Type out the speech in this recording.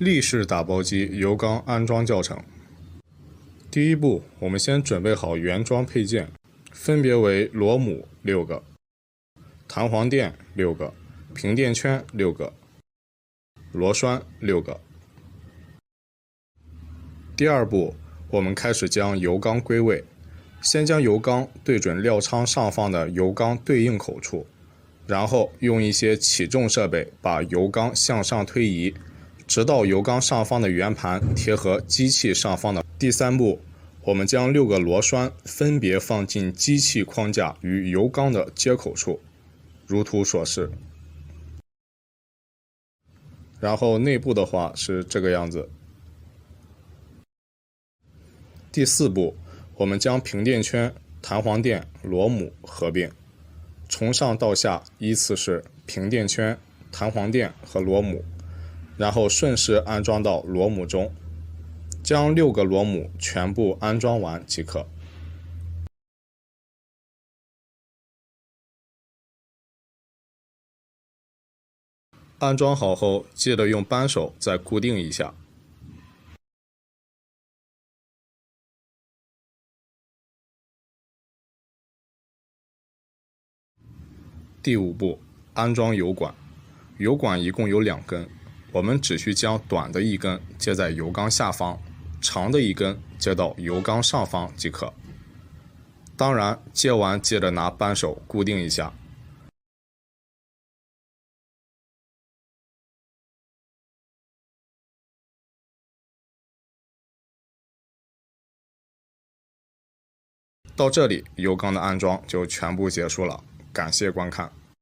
立式打包机油缸安装教程。第一步，我们先准备好原装配件，分别为螺母6个、弹簧垫6个、平垫圈6个、螺栓6个。第二步，我们开始将油缸归位，先将油缸对准料仓上方的油缸对应口处，然后用一些起重设备把油缸向上推移，直到油缸上方的圆盘贴合机器上方的。第三步，我们将6个螺栓分别放进机器框架与油缸的接口处，如图所示。然后内部的话是这个样子。第四步，我们将平垫圈、弹簧垫、螺母合并，从上到下依次是平垫圈、弹簧垫和螺母，然后顺势安装到螺母中，将6个螺母全部安装完即可。安装好后，记得用扳手再固定一下。第五步，安装油管。油管一共有2根，我们只需将短的一根接在油缸下方，长的一根接到油缸上方即可。当然，接完记得拿扳手固定一下。到这里，油缸的安装就全部结束了，感谢观看。